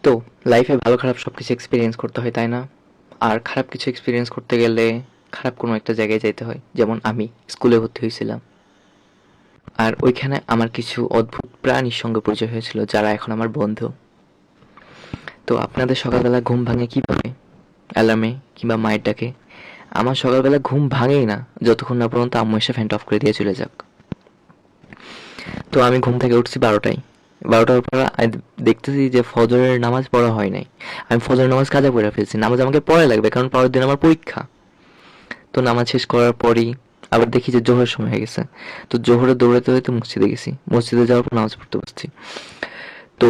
তো লাইফে ভালো খারাপ সবকিছু এক্সপিরিয়েন্স করতে হয়, তাই না? আর খারাপ কিছু এক্সপিরিয়েন্স করতে গেলে খারাপ কোনো একটা জায়গায় যাইতে হয়। যেমন আমি স্কুলে ভর্তি হয়েছিলাম, আর ওইখানে আমার কিছু অদ্ভুত প্রাণীর সঙ্গে পরিচয় হয়েছিল যারা এখন আমার বন্ধু। তো আপনাদের সকালবেলা ঘুম ভাঙে কিভাবে? অ্যালার্মে কিংবা মায়ের ডাকে? আমার সকালবেলা ঘুম ভাঙেই না যতক্ষণ না পর্যন্ত আম্মু এসে ফ্যানটা অফ করে দিয়ে চলে যাক। তো আমি ঘুম থেকে উঠছি 12টায়। 12টার পর দেখতেছি যে ফজরের নামাজ পড়া হয় নাই। আমি ফজরের নামাজ কাজা পড়ে ফেলছি। নামাজ আমাকে পড়া লাগবে, কারণ পরের দিন আমার পরীক্ষা। তো নামাজ শেষ করার পরই আবার দেখি যে জোহরের সময় হয়ে গেছে। তো জোহরে দৌড়াতে দৌড়াতে মসজিদে গেছি। মসজিদে যাওয়ার পর নামাজ পড়তে বসছি। তো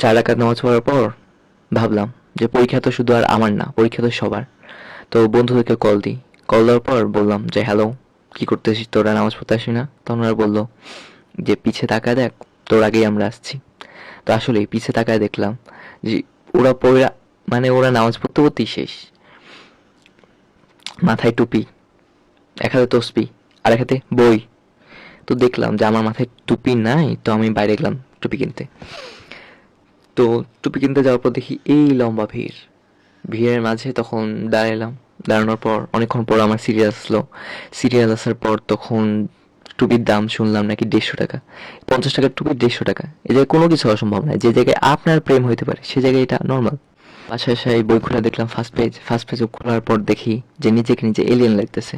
4 রাকাত নামাজ পড়ার পর ভাবলাম যে পরীক্ষা তো শুধু আর আমার না, পরীক্ষা তো সবার। তো বন্ধুদেরকে কল দিই। কল দেওয়ার পর বললাম যে হ্যালো, কি করতেছিস তোরা, নামাজ পড়তে আসবি না? তখন ওরা বললো যে পিছে তাকায় দেখ, তোর আগেই আমরা আসছি। তো আসলে পিছে তাকায় দেখলাম যে ওরা পড়া, মানে ওরা নামাজ পড়তে পড়তেই শেষ। মাথায় টুপি, এক হাতে তসবি, আর এক হাতে বই। তো দেখলাম যে আমার মাথায় টুপি নাই, তো আমি বাইরে গেলাম টুপি কিনতে। তো টুপি কিনতে যাওয়ার পর দেখি এই লম্বা ভিড়। ভিড়ের মাঝে তখন দাঁড়ালাম। দাঁড়ানোর পর অনেকক্ষণ পর আমার সিরিয়াল আসলো। সিরিয়াল আসার পর তখন টুপির দাম শুনলাম নাকি 150 টাকা। 50 টাকার টুপি 150 টাকা, এ জায়গায় কোনো কিছু অসম্ভব নয়। যে জায়গায় আপনার প্রেম হইতে পারে সে জায়গায় এটা নর্মাল। বাসায় এসে এই বই খুলে দেখলাম ফার্স্ট পেজ। ফার্স্ট পেজ খোলার পর দেখি যে নিজেকে নিজে এলিয়েন লাগতেছে।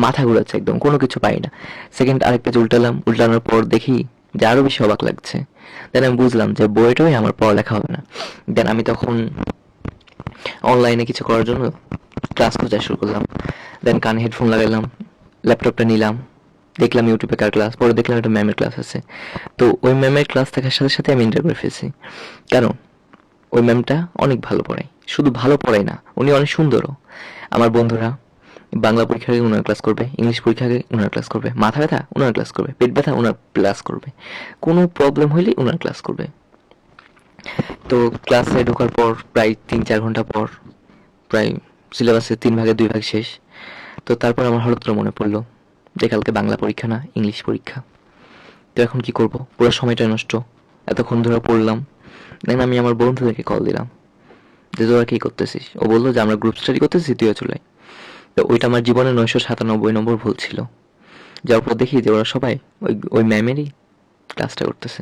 মাথা ঘুরাচ্ছে একদম, কোনো কিছু পাই না। সেকেন্ড আরেক পেজ উল্টালাম। উল্টানোর পর দেখি যে আরো বেশি অবাক লাগছে। দেন আমি বুঝলাম যে বইটাই আমার পড়ালেখা হবে না। দেন আমি তখন অনলাইনে কিছু করার জন্য ক্লাস খোঁজা শুরু করলাম। দেন কানে হেডফোন লাগাইলাম, ল্যাপটপটা নিলাম, দেখলাম ইউটিউবে কার ক্লাস। পরে দেখলাম একটা ম্যামের ক্লাস আছে। তো ওই ম্যামের ক্লাস থাকার সাথে সাথে আমি এন্টার করে ফেলছি। কারণ ওই ম্যামটা অনেক ভালো পড়ায়। শুধু ভালো পড়ায় না, উনি অনেক সুন্দরও। আমার বন্ধুরা বাংলা পরীক্ষার আগে উনার ক্লাস করবে, ইংলিশ পরীক্ষার আগে উনার ক্লাস করবে, মাথা ব্যথা উনার ক্লাস করবে, পেট ব্যথা উনার ক্লাস করবে, কোনো প্রবলেম হইলেই উনার ক্লাস করবে। তো ক্লাসে ঢোকার পর প্রায় 3-4 ঘন্টা পর প্রায় সিলেবাসের 3 ভাগের 2 ভাগ শেষ। তো তারপর আমার হঠাৎ করে মনে পড়লো যে কালকে বাংলা পরীক্ষা না, ইংলিশ পরীক্ষা। তো এখন কি করব? পুরো সময়টা নষ্ট। এতক্ষণ ধরে পড়লাম। দেন আমি আমার বন্ধুদেরকে কল দিলাম যে তোরা কি করতেছিস? ও বললো যে আমরা গ্রুপ স্টাডি করতেছি, তুইও চলে আয়। তো ওইটা আমার জীবনে 997 নম্বর ভুল ছিল। যাওয়ার পর দেখি যে ওরা সবাই ওই ওই ম্যামেরই ক্লাসটা করতেছে।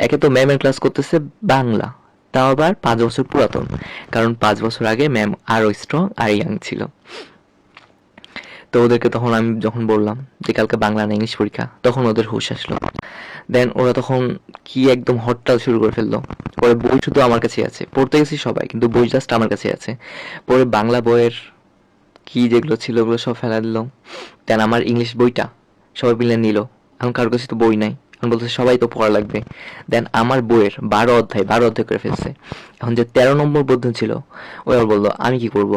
একে তো ম্যামের ক্লাস করতেছে বাংলা, তাও আবার 5 বছর পুরাতন। কারণ 5 বছর আগে ম্যাম আরো স্ট্রং আর ইয়াং ছিল। তো ওদেরকে তখন আমি যখন বললাম যে কালকে বাংলা না ইংলিশ পরীক্ষা, তখন ওদের হুঁশ আসলো। দেন ওরা তখন কি একদম হরতাল শুরু করে ফেললো। পরে বই শুধু আমার কাছে আছে, পড়তে গেছি সবাই কিন্তু বই জাস্ট আমার কাছে আছে। পরে বাংলা বইয়ের কি যেগুলো ছিল ওগুলো সব ফেলা দিল। দেন আমার ইংলিশ বইটা সবাই মিলে নিল। এখন কারোর কাছে তো বই নাই। এখন বলতেছে সবাই তো পড়া লাগবে। দেন আমার বইয়ের 12 অধ্যায় করে ফেলছে। এখন যে 13 নম্বর বোধন ছিল, ওই আবার বললো আমি কি করব।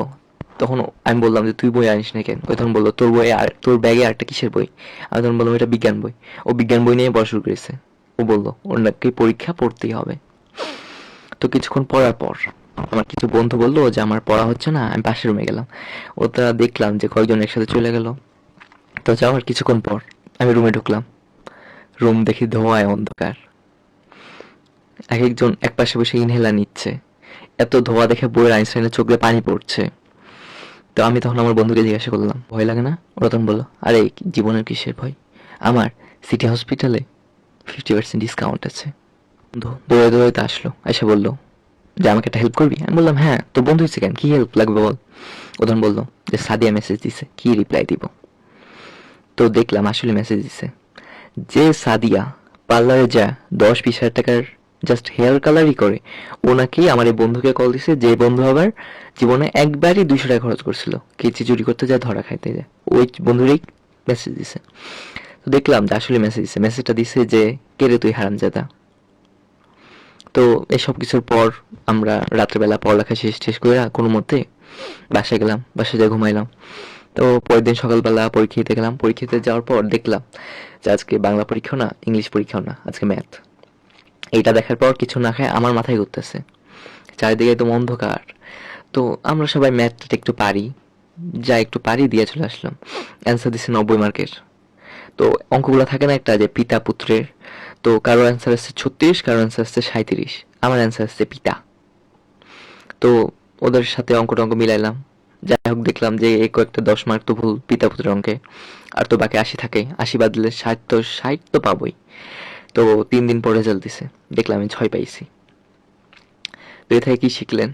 তখন আমি বললাম যে তুই বই আনিস না কেন? ওই তখন বললো তোর বই আর তোর ব্যাগে আরেকটা কিসের বই? আমি তখন বললাম এটা বিজ্ঞান বই। ও বিজ্ঞান বই নিয়ে পড়া শুরু করেছে। ও বললো ওর নাকি পরীক্ষা পড়তেই হবে। তো কিছুক্ষণ পড়ার পর আমার কিছু বন্ধু বললো যে আমার পড়া হচ্ছে না, আমি পাশের রুমে গেলাম। ওটা দেখলাম যে কয়েকজন একসাথে চলে গেল। তো যাওয়ার কিছুক্ষণ পর আমি রুমে ঢুকলাম। রুম দেখি ধোঁয়ায় অন্ধকার। এক একজন এক পাশে বসে ইনহেলার নিচ্ছে। এত ধোঁয়া দেখে বইয়ের আইনস্টাইনের চোখ দিয়ে পানি পড়ছে। তো আমি তখন আমার বন্ধুকে জিজ্ঞাসা করলাম ভয় লাগে না? ওরা তখন বললো আরে জীবনের কিসের ভয়, আমার সিটি হসপিটালে 50% ডিসকাউন্ট আছে। বন্ধু দৌড়ে দৌড়াইতে আসলো, এসে বললো যে আমাকে একটা হেল্প করবি? আমি বললাম হ্যাঁ, তো বন্ধু হচ্ছে কেন, কি হেল্প লাগবে বল। ও তখন বললো যে সাদিয়া মেসেজ দিছে, কি রিপ্লাই দিব। তো দেখলাম আসলে মেসেজ দিছে যে সাদিয়া পার্লারে যা 10-20 হাজার টাকার জাস্ট হেয়ার কালারই করে, ও নাকি আমার এই বন্ধুকে কল দিছে যে বন্ধু আবার জীবনে একবারই 200 টাকা খরচ করছিল কেচি চুরি করতে যায়, ধরা খাইতে যায়। ওই বন্ধুরই মেসেজ দিছে। তো দেখলাম যে আসলে মেসেজ দিছে। মেসেজটা দিছে যে কে রে তুই হারামজাদা। তো এসব কিছুর পর আমরা রাত্রেবেলা পড়ালেখা শেষ শেষ করে কোনো মতে বাসায় গেলাম। বাসায় যা ঘুমাইলাম। তো পরের দিন সকালবেলা পরীক্ষা দিতে গেলাম। পরীক্ষা দিতে যাওয়ার পর দেখলাম যে আজকে বাংলা পরীক্ষাও না, ইংলিশ পরীক্ষাও না, আজকে ম্যাথ। এইটা দেখার পর কিছু না খায় আমার মাথায় ঘুরতেছে, চারিদিকে একদম অন্ধকার। তো আমরা সবাই ম্যাথটা একটু পারি, যা একটু পারি দিয়ে চলে আসলাম। অ্যান্সার দিচ্ছে 90 মার্কের। তো অঙ্কগুলো থাকে না একটা যে পিতা পুত্রের, তো কারো অ্যান্সার আসছে 36, কারো অ্যান্সার আসছে 37। আমার অ্যান্সার আসছে পিতা। তো ওদের সাথে অঙ্ক টঙ্ক মিলাইলাম। যাই হোক দেখলাম যে এই কয়েকটা 10 মার্ক তো ভুল পিতা পুত্রের অঙ্কে। আর তো বাকি 80 থাকে, 80 বাদ দিলে 60 তো পাবোই। তো 3 দিন পর রেজাল্ট দিছে, দেখলাম আমি 6 পাইছি। তো এ থেকে কি শিখলেন?